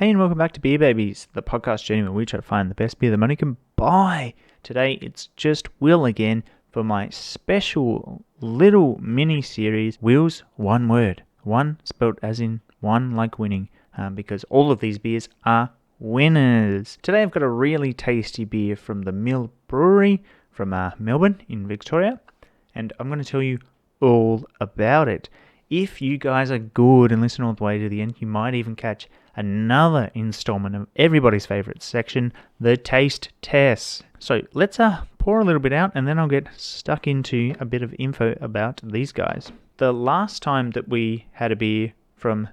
Hey and welcome back to Beer Babies, the podcast journey where we try to find the best beer that money can buy. Today it's just Will again for my special little mini series, Will's One Word. One spelt as in one like winning, because all of these beers are winners. Today I've got a really tasty beer from the Mill Brewery from Melbourne in Victoria, and I'm going to tell you all about it. If you guys are good and listen all the way to the end, you might even catch another installment of everybody's favourite section, the Taste Tess. So let's pour a little bit out and then I'll get stuck into a bit of info about these guys. The last time that we had a beer from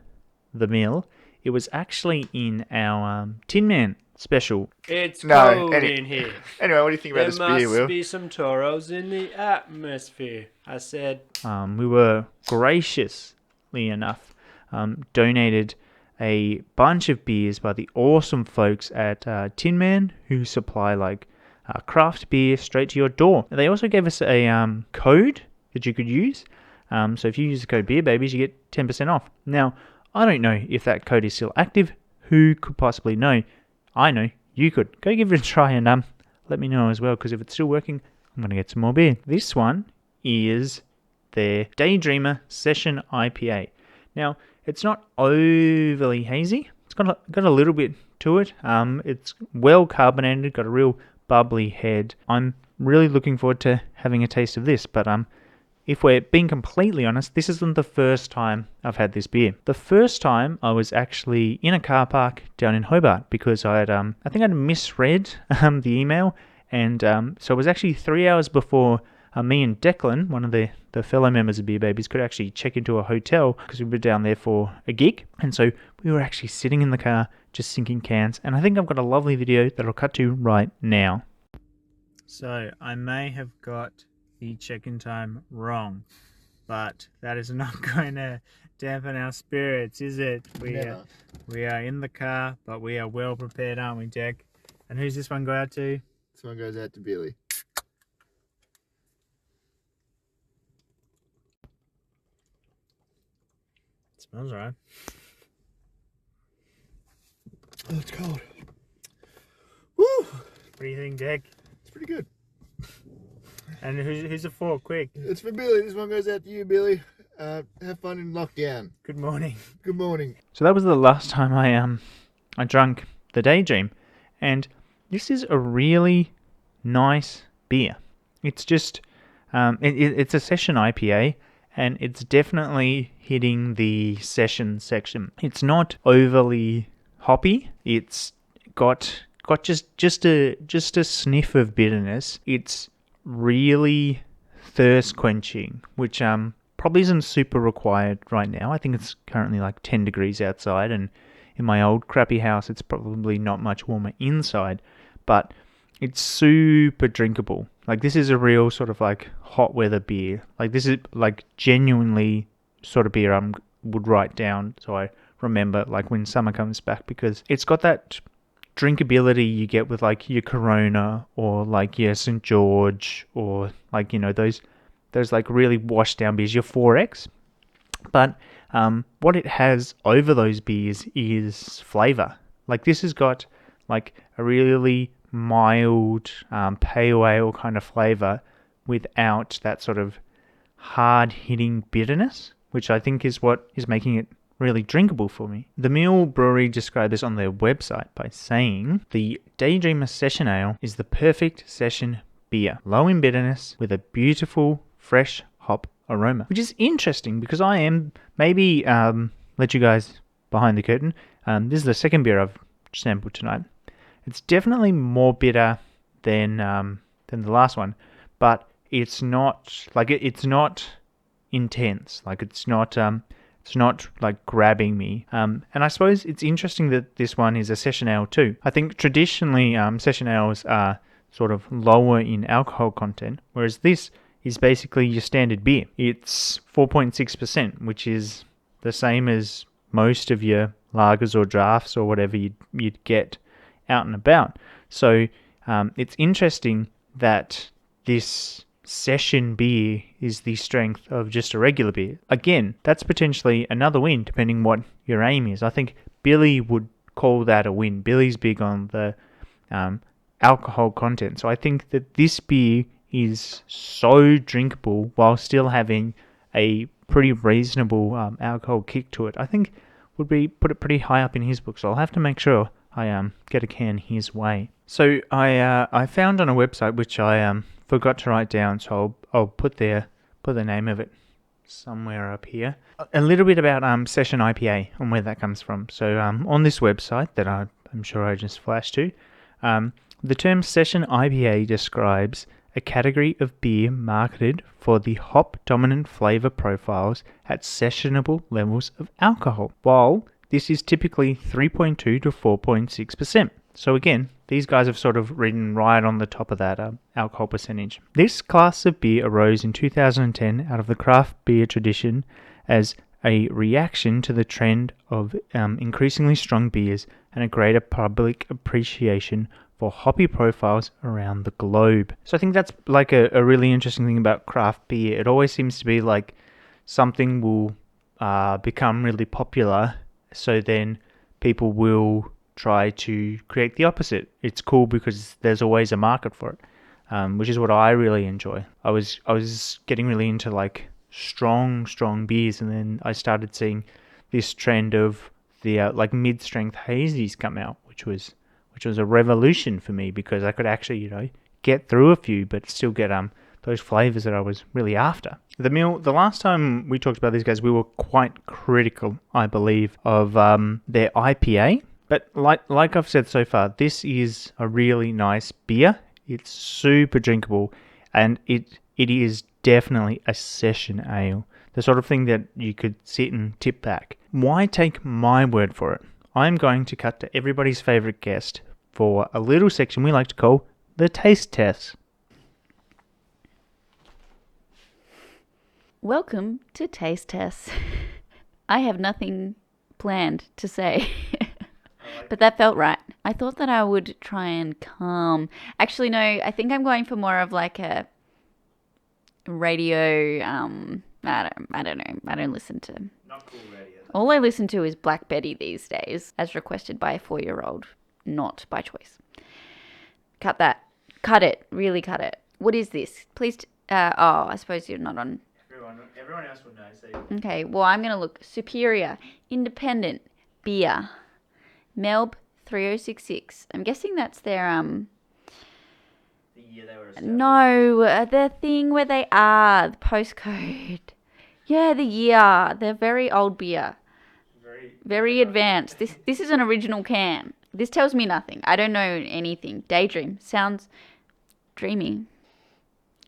the mill, it was actually in our Tin Man special. It's cold in here. Anyway, what do you think about this beer, Will? There must be some toros in the atmosphere, I said. We were graciously enough donated a bunch of beers by the awesome folks at Tin Man, who supply craft beer straight to your door. They also gave us a code that you could use. So if you use the code Beer Babies, you get 10% off. Now, I don't know if that code is still active. Who could possibly know? I know. You could. Go give it a try and let me know as well, because if it's still working, I'm going to get some more beer. This one is their Daydreamer Session IPA. Now, it's not overly hazy. It's got a little bit to it. It's well carbonated, got a real bubbly head. I'm really looking forward to having a taste of this, but if we're being completely honest, this isn't the first time I've had this beer. The first time I was actually in a car park down in Hobart because I think I'd misread the email, and so it was actually 3 hours before me and Declan, one of the fellow members of Beer Babies, could actually check into a hotel because we were down there for a gig. And so we were actually sitting in the car just sinking cans. And I think I've got a lovely video that I'll cut to right now. So I may have got the check-in time wrong, but that is not going to dampen our spirits, is it? We are in the car, but we are well prepared, aren't we, Jack? And who's this one go out to? This one goes out to Billy. Smells right. Oh, it's cold. Woo! What do you think, Jack? It's pretty good. And who's it for? Quick. It's for Billy. This one goes out to you, Billy. Have fun in lockdown. Good morning. Good morning. So that was the last time I drank the Daydream, and this is a really nice beer. It's just it's a session IPA, and it's definitely hitting the session section. It's not overly hoppy. It's got just a sniff of bitterness. It's really thirst quenching, which probably isn't super required right now. I think it's currently like 10 degrees outside, and in my old crappy house it's probably not much warmer inside, but it's super drinkable. Like, this is a real sort of like hot weather beer. Like, this is like genuinely sort of beer I would write down so I remember like when summer comes back, because it's got that drinkability you get with like your Corona or like your St. George, or like, you know, those like really washed down beers, your 4X. But what it has over those beers is flavour. Like, this has got like a really mild pale ale kind of flavour without that sort of hard hitting bitterness, which I think is what is making it really drinkable for me. The Mill Brewery described this on their website by saying the Daydreamer Session Ale is the perfect session beer, low in bitterness with a beautiful fresh hop aroma, which is interesting because I am maybe let you guys behind the curtain. This is the second beer I've sampled tonight. It's definitely more bitter than the last one, but it's not like it's not intense. Like, it's not like grabbing me. And I suppose it's interesting that this one is a session ale too. I think traditionally session ales are sort of lower in alcohol content, whereas this is basically your standard beer. It's 4.6%, which is the same as most of your lagers or drafts or whatever you'd get out and about. So it's interesting that this session beer is the strength of just a regular beer. Again, that's potentially another win depending what your aim is. I think Billy would call that a win. Billy's big on the alcohol content. So I think that this beer is so drinkable while still having a pretty reasonable alcohol kick to it. I think would be put it pretty high up in his book. So I'll have to make sure I get a can his way. So I found on a website which I forgot to write down. So I'll put the name of it somewhere up here. A little bit about Session IPA and where that comes from. So on this website that I'm sure I just flashed to, the term Session IPA describes a category of beer marketed for the hop-dominant flavor profiles at sessionable levels of alcohol, while this is typically 3.2 to 4.6%. So again, these guys have sort of ridden right on the top of that alcohol percentage. This class of beer arose in 2010 out of the craft beer tradition as a reaction to the trend of increasingly strong beers and a greater public appreciation for hoppy profiles around the globe. So I think that's like a really interesting thing about craft beer. It always seems to be like something will become really popular, so then people will try to create the opposite. It's cool because there's always a market for it, which is what I really enjoy. I was getting really into like strong beers, and then I started seeing this trend of the like mid-strength hazies come out, which was a revolution for me because I could actually get through a few but still get those flavors that I was really after. The last time we talked about these guys, we were quite critical, I believe, of their IPA. But like I've said so far, this is a really nice beer. It's super drinkable, and it is definitely a session ale. The sort of thing that you could sit and tip back. Why take my word for it? I'm going to cut to everybody's favorite guest for a little section we like to call the Taste Tess. Welcome to Taste Tess. I have nothing planned to say, but that felt right. I thought that I would try and calm. Actually, no, I think I'm going for more of like a radio. I don't know. I don't listen to. Not cool radio. All I listen to is Black Betty these days, as requested by a 4-year-old, not by choice. Cut that. Cut it. Really cut it. What is this? Please. I suppose you're not on. Everyone else would know. So. Okay. Well, I'm gonna look. Superior, independent beer, Melb 3066. I'm guessing that's their The year they were established. No, the thing where they are, the postcode. Yeah, the year. They're very old beer. Very advanced. This is an original can. This tells me nothing. I don't know anything. Daydream. Sounds dreamy.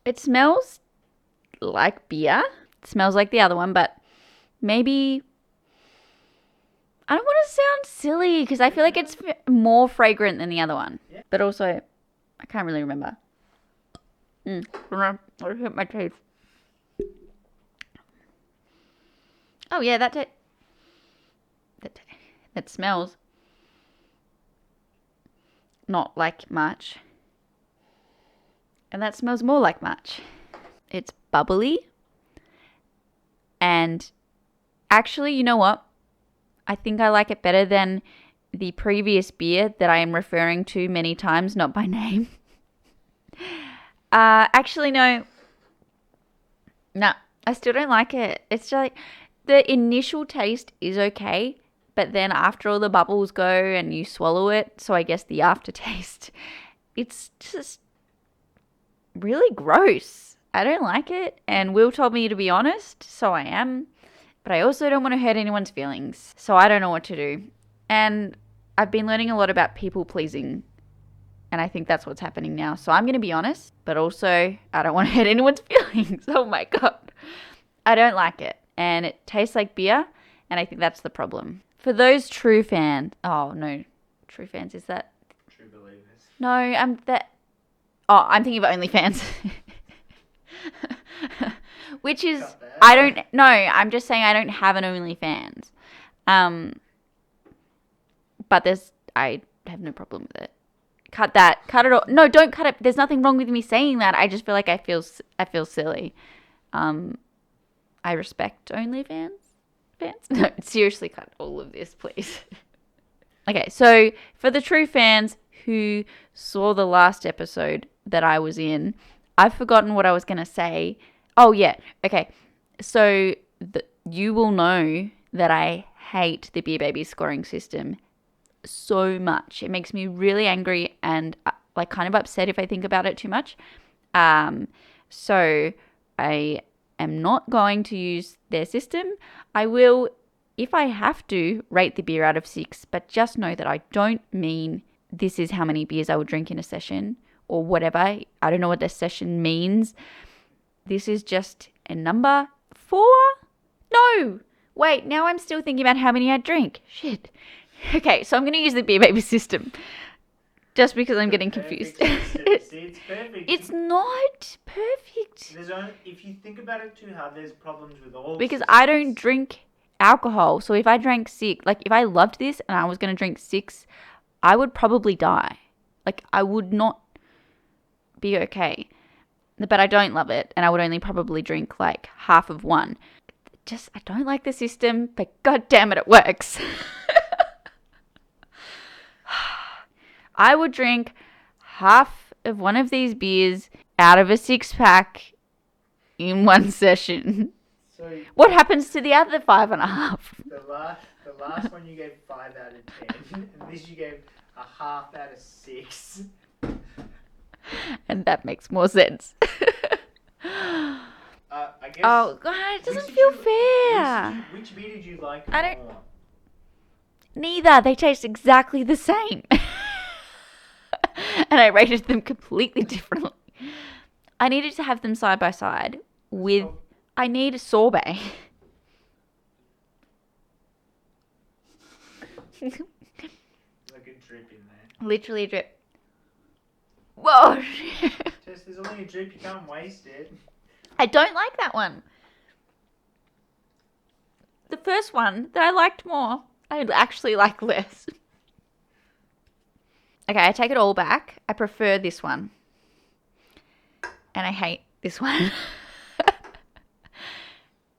It smells like beer. It smells like the other one, but maybe... I don't want to sound silly because I feel like it's more fragrant than the other one. Yeah. But also, I can't really remember. I hit my teeth. Oh yeah, that smells not like much. And that smells more like much. It's bubbly. And actually, you know what? I think I like it better than the previous beer that I am referring to many times, not by name. Actually, no. No, I still don't like it. It's just like the initial taste is okay, but then after all the bubbles go and you swallow it, so I guess the aftertaste, it's just really gross. I don't like it, and Will told me to be honest, so I am. But I also don't want to hurt anyone's feelings, so I don't know what to do. And I've been learning a lot about people pleasing, and I think that's what's happening now. So I'm going to be honest, but also I don't want to hurt anyone's feelings. Oh my God. I don't like it, and it tastes like beer, and I think that's the problem. For those true fans, oh no, true fans, is that? True believers. No, I'm thinking of OnlyFans. Which is, I'm just saying I don't have an OnlyFans. But I have no problem with it. Cut that. Cut it all. No, don't cut it. There's nothing wrong with me saying that. I just feel like I feel silly. I respect OnlyFans. No, seriously, cut all of this, please. Okay, so for the true fans who saw the last episode that I was in, I've forgotten what I was going to say. Oh, yeah. Okay. So you will know that I hate the Beer Baby scoring system so much. It makes me really angry and like kind of upset if I think about it too much. So I am not going to use their system. I will, if I have to, rate the beer out of 6, but just know that I don't mean this is how many beers I would drink in a session or whatever. I don't know what this session means. This is just a number 4? No! Wait, now I'm still thinking about how many I drink. Shit. Okay, so I'm going to use the Beer Baby system. Just because I'm getting confused. It's perfect. It's not perfect. If you think about it too hard, there's problems with all Because I don't drink alcohol. So if I drank 6, like if I loved this and I was going to drink 6, I would probably die. Like I would not be okay. But I don't love it. And I would only probably drink like half of one. I don't like the system, but god damn it, it works. I would drink half of one of these beers out of a 6-pack in one session. So What happens to the other 5.5? the last one you gave 5 out of 10, and this you gave a half out of 6. And that makes more sense. I guess. Oh god, it doesn't feel fair. Which beer did you like I don't- more? Neither. They taste exactly the same. And I rated them completely differently. I needed to have them side by side with... I need a sorbet. Like a drip in there. Literally a drip. Whoa. Tess, there's only a drip, you can't waste it. I don't like that one. The first one that I liked more, I actually like less. Okay, I take it all back. I prefer this one. And I hate this one.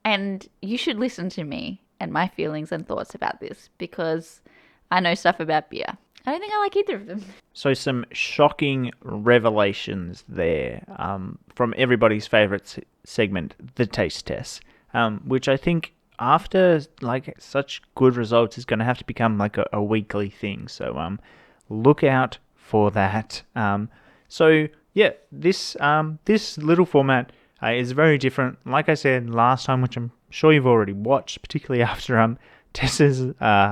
And you should listen to me and my feelings and thoughts about this because I know stuff about beer. I don't think I like either of them. So some shocking revelations there from everybody's favourite segment, the Taste Tess, which I think after like such good results is going to have to become like a weekly thing. So look out for that. So yeah, this little format is very different. Like I said last time, which I'm sure you've already watched, particularly after Tess's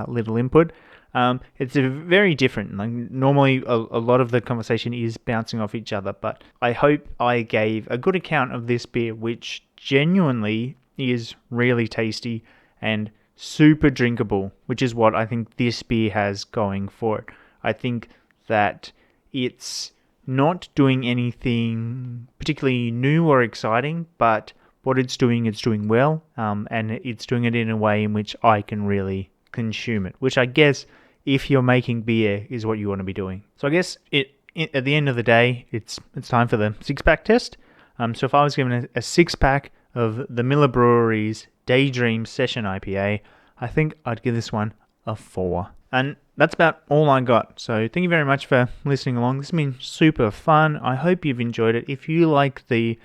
little input. It's very different. Like normally, a lot of the conversation is bouncing off each other, but I hope I gave a good account of this beer, which genuinely is really tasty and super drinkable, which is what I think this beer has going for it. I think that it's not doing anything particularly new or exciting, but what it's doing well, and it's doing it in a way in which I can really consume it, which I guess if you're making beer is what you want to be doing. So I guess at the end of the day, it's time for the 6-pack test. So if I was given a 6-pack of the Miller Brewery's Daydream Session IPA, I think I'd give this one a 4. And that's about all I got. So thank you very much for listening along. This has been super fun. I hope you've enjoyed it. If you like the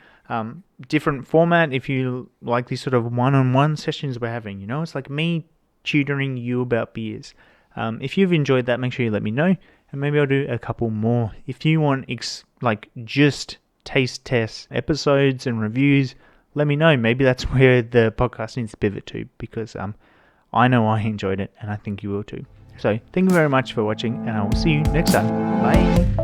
different format, if you like these sort of one-on-one sessions we're having, it's like me tutoring you about beers. If you've enjoyed that, make sure you let me know, and maybe I'll do a couple more. If you want just Taste Test episodes and reviews, let me know. Maybe that's where the podcast needs to pivot to, because I know I enjoyed it, and I think you will too. So thank you very much for watching, and I will see you next time. Bye.